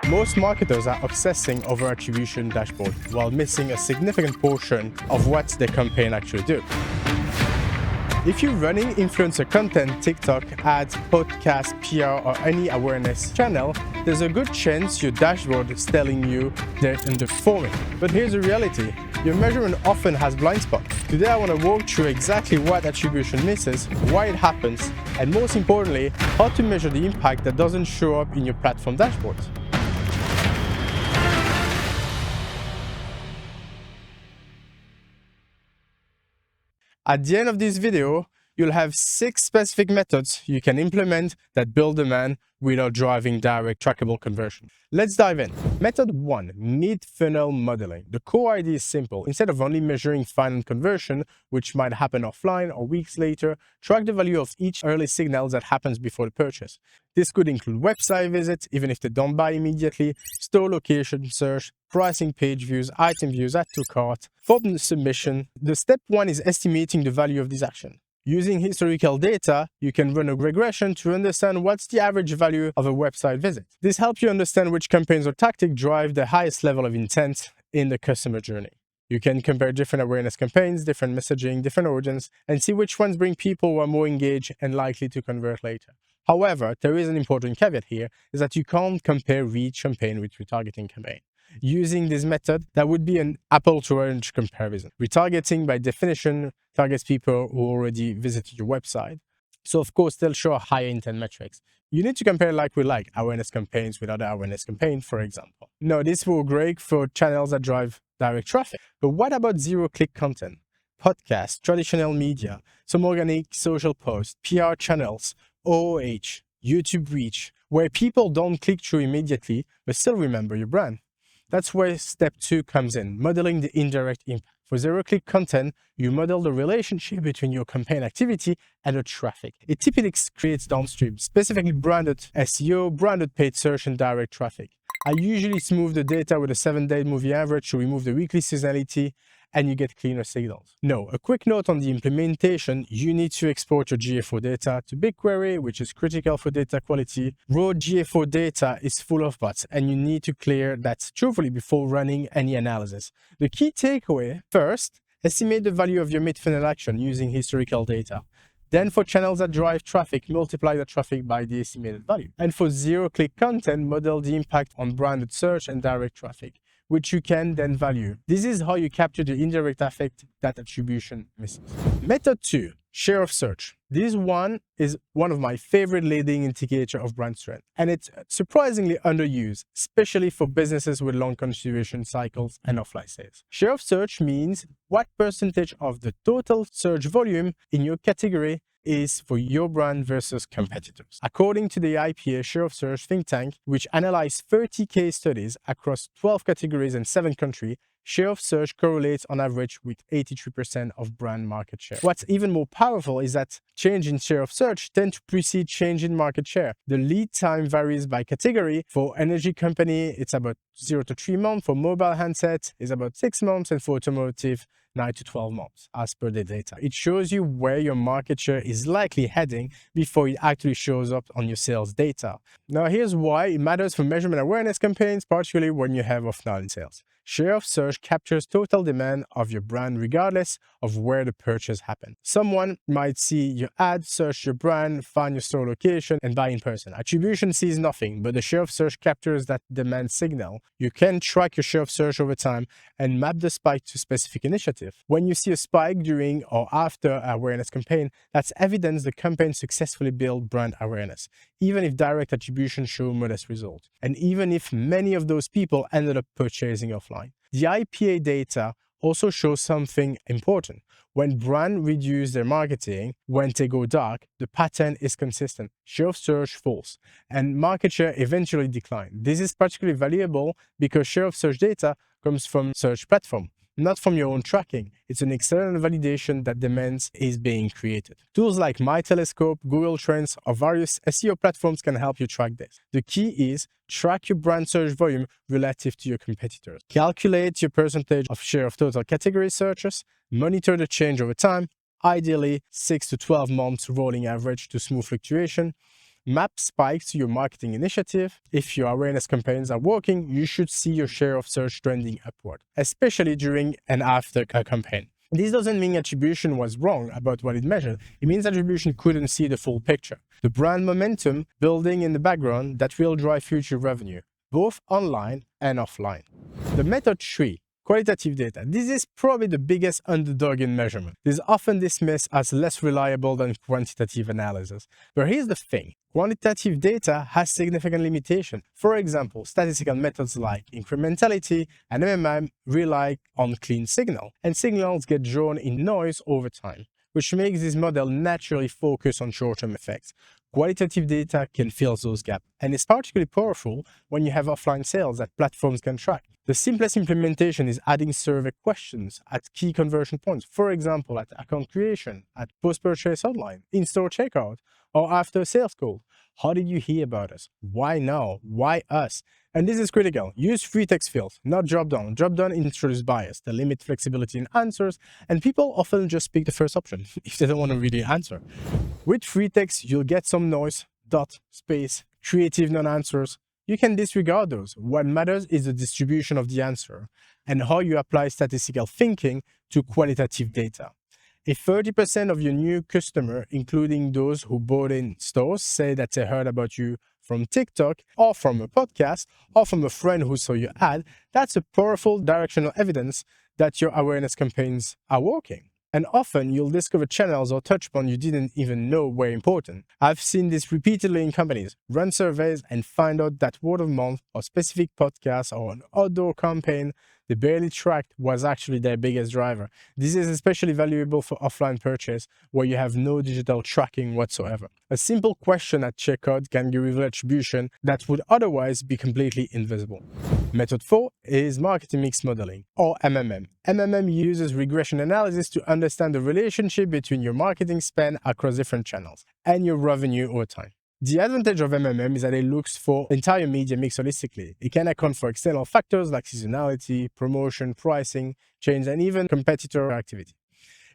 Most marketers are obsessing over attribution dashboard while missing a significant portion of what their campaign actually do. If you're running influencer content, TikTok, ads, podcasts, PR, or any awareness channel, there's a good chance your dashboard is telling you they're underperforming. But here's the reality. Your measurement often has blind spots. Today I want to walk through exactly what attribution misses, why it happens, and most importantly, how to measure the impact that doesn't show up in your platform dashboard. At the end of this video, you'll have 6 specific methods you can implement that build demand without driving direct trackable conversion. Let's dive in. Method 1, mid-funnel modeling. The core idea is simple. Instead of only measuring final conversion, which might happen offline or weeks later, track the value of each early signal that happens before the purchase. This could include website visits, even if they don't buy immediately, store location search, pricing, page views, item views, add to cart, form submission. The step 1 is estimating the value of this action. Using historical data, you can run a regression to understand what's the average value of a website visit. This helps you understand which campaigns or tactics drive the highest level of intent in the customer journey. You can compare different awareness campaigns, different messaging, different audience, and see which ones bring people who are more engaged and likely to convert later. However, there is an important caveat here, is that you can't compare reach campaign with retargeting campaign. Using this method, that would be an apple to orange comparison. Retargeting, by definition, targets people who already visited your website. So of course, they'll show higher intent metrics. You need to compare like we like awareness campaigns with other awareness campaigns, for example. Now, this will great for channels that drive direct traffic. But what about zero-click content? Podcasts, traditional media, some organic social posts, PR channels, OOH, YouTube reach, where people don't click through immediately, but still remember your brand. That's where step 2 comes in, modeling the indirect impact. For zero-click content, you model the relationship between your campaign activity and the traffic. It typically creates downstream, specifically branded SEO, branded paid search, and direct traffic. I usually smooth the data with a 7-day moving average to remove the weekly seasonality, and you get cleaner signals. No, a quick note on the implementation, you need to export your GA4 data to BigQuery, which is critical for data quality. Raw GA4 data is full of bots, and you need to clear that truthfully before running any analysis. The key takeaway, first, estimate the value of your mid-funnel action using historical data. Then for channels that drive traffic, multiply the traffic by the estimated value. And for zero-click content, model the impact on branded search and direct traffic, which you can then value. This is how you capture the indirect effect that attribution misses. Method 2, share of search. This one is one of my favorite leading indicator of brand strength, and it's surprisingly underused, especially for businesses with long consideration cycles and offline sales. Share of search means what percentage of the total search volume in your category is for your brand versus competitors. According to the IPA Share of Search think tank, which analyzed 30 case studies across 12 categories and 7 countries, share of search correlates on average with 83% of brand market share. What's even more powerful is that change in share of search tend to precede change in market share. The lead time varies by category. For energy company, it's about 0 to 3 months. For mobile handset, it's about 6 months. And for automotive, 9 to 12 months, as per the data. It shows you where your market share is likely heading before it actually shows up on your sales data. Now, here's why it matters for measurement awareness campaigns, particularly when you have offline sales. Share of search captures total demand of your brand regardless of where the purchase happened. Someone might see your ad, search your brand, find your store location, and buy in person. Attribution sees nothing, but the share of search captures that demand signal. You can track your share of search over time and map the spike to specific initiative. When you see a spike during or after an awareness campaign, that's evidence the campaign successfully built brand awareness, even if direct attribution show modest results, and even if many of those people ended up purchasing offline. The IPA data also shows something important. When brands reduce their marketing, when they go dark, the pattern is consistent. Share of search falls, and market share eventually declines. This is particularly valuable because share of search data comes from search platform, not from your own tracking. It's an external validation that demand is being created. Tools like MyTelescope, Google Trends, or various SEO platforms can help you track this. The key is track your brand search volume relative to your competitors. Calculate your percentage of share of total category searches, monitor the change over time, ideally 6 to 12 months rolling average to smooth fluctuation. Map spikes to your marketing initiative. If your awareness campaigns are working, you should see your share of search trending upward, especially during and after a campaign. This doesn't mean attribution was wrong about what it measured. It means attribution couldn't see the full picture. The brand momentum building in the background that will drive future revenue, both online and offline. The method 3. Qualitative data. This is probably the biggest underdog in measurement. This is often dismissed as less reliable than quantitative analysis. But here's the thing. Quantitative data has significant limitations. For example, statistical methods like incrementality and MMM rely on clean signal, and signals get drawn in noise over time, which makes this model naturally focus on short-term effects. Qualitative data can fill those gaps, and it's particularly powerful when you have offline sales that platforms can track. The simplest implementation is adding survey questions at key conversion points, for example, at account creation, at post-purchase outline, in-store checkout, or after a sales call. How did you hear about us? Why now? Why us? And this is critical. Use free text fields, not drop-down. Drop-down introduce bias, they limit flexibility in answers, and people often just pick the first option if they don't want to really answer. With free text, you'll get some noise, dot, space, creative non-answers. You can disregard those. What matters is the distribution of the answer and how you apply statistical thinking to qualitative data. If 30% of your new customers, including those who bought in stores, say that they heard about you from TikTok or from a podcast or from a friend who saw your ad, that's a powerful directional evidence that your awareness campaigns are working. And often you'll discover channels or touchpoints you didn't even know were important. I've seen this repeatedly in companies. Run surveys and find out that word of mouth or specific podcast or an outdoor campaign they barely tracked was actually their biggest driver. This is especially valuable for offline purchase where you have no digital tracking whatsoever. A simple question at checkout can reveal attribution that would otherwise be completely invisible. Method 4 is marketing mix modeling, or MMM. MMM uses regression analysis to understand the relationship between your marketing spend across different channels and your revenue over time. The advantage of MMM is that it looks for the entire media mix holistically. It can account for external factors like seasonality, promotion, pricing, change, and even competitor activity.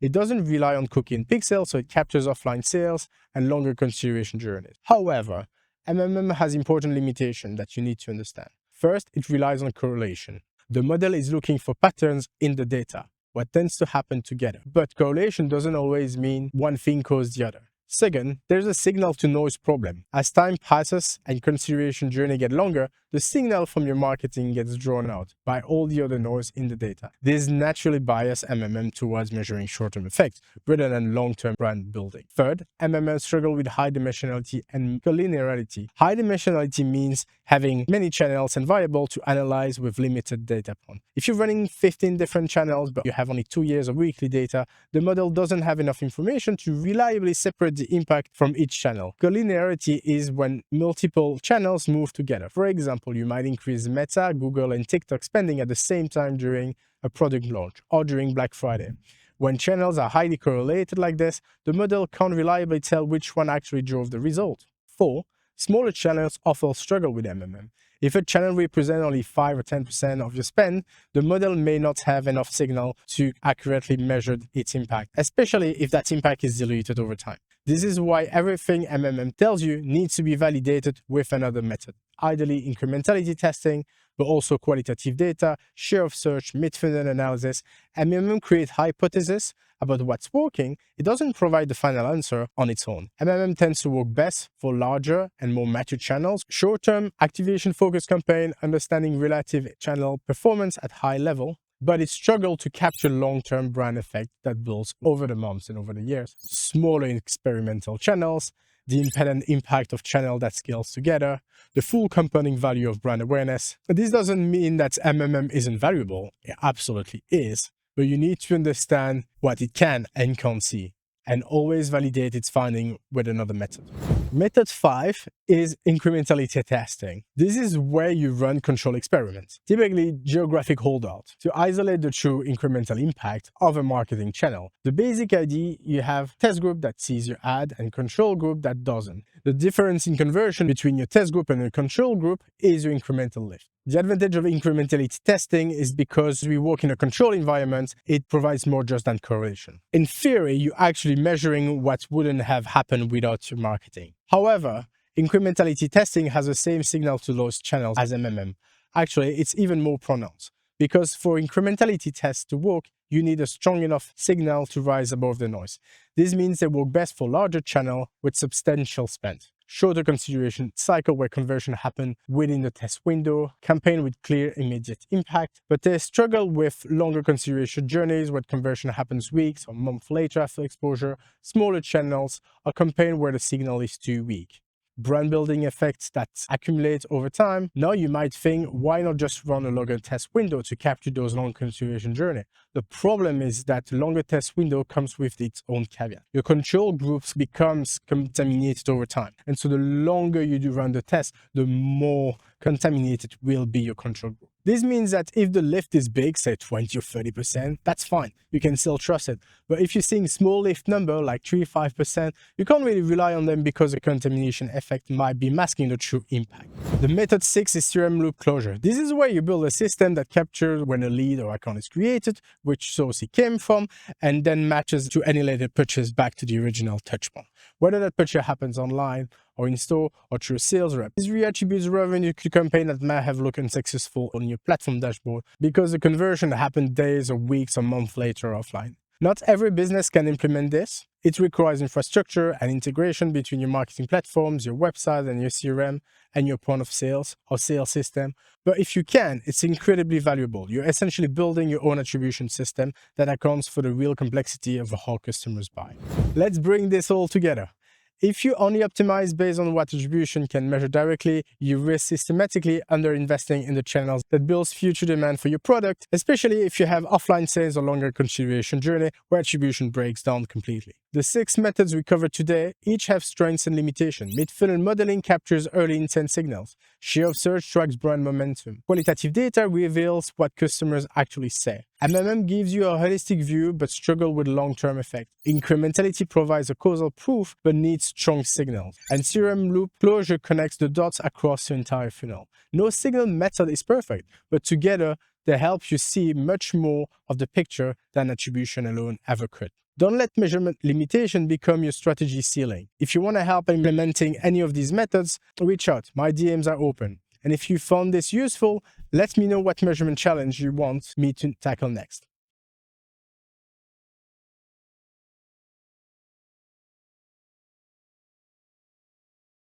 It doesn't rely on cookie and pixel, so it captures offline sales and longer consideration journeys. However, MMM has important limitations that you need to understand. First, it relies on correlation. The model is looking for patterns in the data, what tends to happen together. But correlation doesn't always mean one thing caused the other. Second, there's a signal-to-noise problem. As time passes and consideration journey get longer, the signal from your marketing gets drawn out by all the other noise in the data. This naturally biases MMM towards measuring short-term effects rather than long-term brand building. Third, MMM struggle with high dimensionality and collinearity. High dimensionality means having many channels and variables to analyze with limited data points. If you're running 15 different channels but you have only 2 years of weekly data, the model doesn't have enough information to reliably separate the impact from each channel. Collinearity is when multiple channels move together. For example, you might increase Meta, Google, and TikTok spending at the same time during a product launch or during Black Friday. When channels are highly correlated like this, the model can't reliably tell which one actually drove the result. 4. Smaller channels often struggle with MMM. If a channel represents only 5 or 10% of your spend, the model may not have enough signal to accurately measure its impact, especially if that impact is diluted over time. This is why everything MMM tells you needs to be validated with another method, ideally incrementality testing, but also qualitative data, share of search, mid-funnel analysis. MMM creates hypotheses about what's working. It doesn't provide the final answer on its own. MMM tends to work best for larger and more mature channels, short-term activation-focused campaign, understanding relative channel performance at high level, but it struggles to capture long-term brand effect that builds over the months and over the years. Smaller experimental channels, the independent impact of channel that scales together, the full compounding value of brand awareness. This doesn't mean that MMM isn't valuable. It absolutely is, but you need to understand what it can and can't see, and always validate its finding with another method. Method 5 is incrementality testing. This is where you run control experiments, typically geographic holdout, to isolate the true incremental impact of a marketing channel. The basic idea, you have test group that sees your ad and control group that doesn't. The difference in conversion between your test group and your control group is your incremental lift. The advantage of incrementality testing is because we work in a controlled environment, it provides more just than correlation. In theory, you're actually measuring what wouldn't have happened without your marketing. However, Incrementality testing has the same signal-to-noise channels as MMM. Actually, it's even more pronounced, because for incrementality tests to work, you need a strong enough signal to rise above the noise. This means they work best for larger channels with substantial spend. Shorter consideration cycle where conversion happen within the test window, campaign with clear immediate impact, but they struggle with longer consideration journeys where conversion happens weeks or months later after exposure, smaller channels, or campaign where the signal is too weak. Brand building effects that accumulate over time. Now you might think, why not just run a longer test window to capture those long consideration journey? The problem is that longer test window comes with its own caveat. Your control groups becomes contaminated over time. And so the longer you do run the test, the more contaminated will be your control group. This means that if the lift is big, say 20 or 30%, that's fine. You can still trust it. But if you're seeing small lift number like 3-5%, you can't really rely on them because the contamination effect might be masking the true impact. The method 6 is CRM loop closure. This is where you build a system that captures when a lead or account is created, which source it came from, and then matches to any later purchase back to the original touchpoint. Whether that purchase happens online or in store or through a sales rep. This reattributes revenue to campaign that may have looked unsuccessful on your platform dashboard because the conversion happened days or weeks or months later offline. Not every business can implement this. It requires infrastructure and integration between your marketing platforms, your website and your CRM, and your point of sales or sales system. But if you can, it's incredibly valuable. You're essentially building your own attribution system that accounts for the real complexity of how customers buy. Let's bring this all together. If you only optimize based on what attribution can measure directly, you risk systematically underinvesting in the channels that builds future demand for your product, especially if you have offline sales or longer consideration journey where attribution breaks down completely. The 6 methods we covered today each have strengths and limitations. Mid-funnel modeling captures early intent signals. Share of search tracks brand momentum. Qualitative data reveals what customers actually say. MMM gives you a holistic view but struggles with long-term effect. Incrementality provides a causal proof but needs strong signals. And CRM loop closure connects the dots across the entire funnel. No single method is perfect, but together they help you see much more of the picture than attribution alone ever could. Don't let measurement limitation become your strategy ceiling. If you want to help implementing any of these methods, reach out. My DMs are open. And if you found this useful, let me know what measurement challenge you want me to tackle next.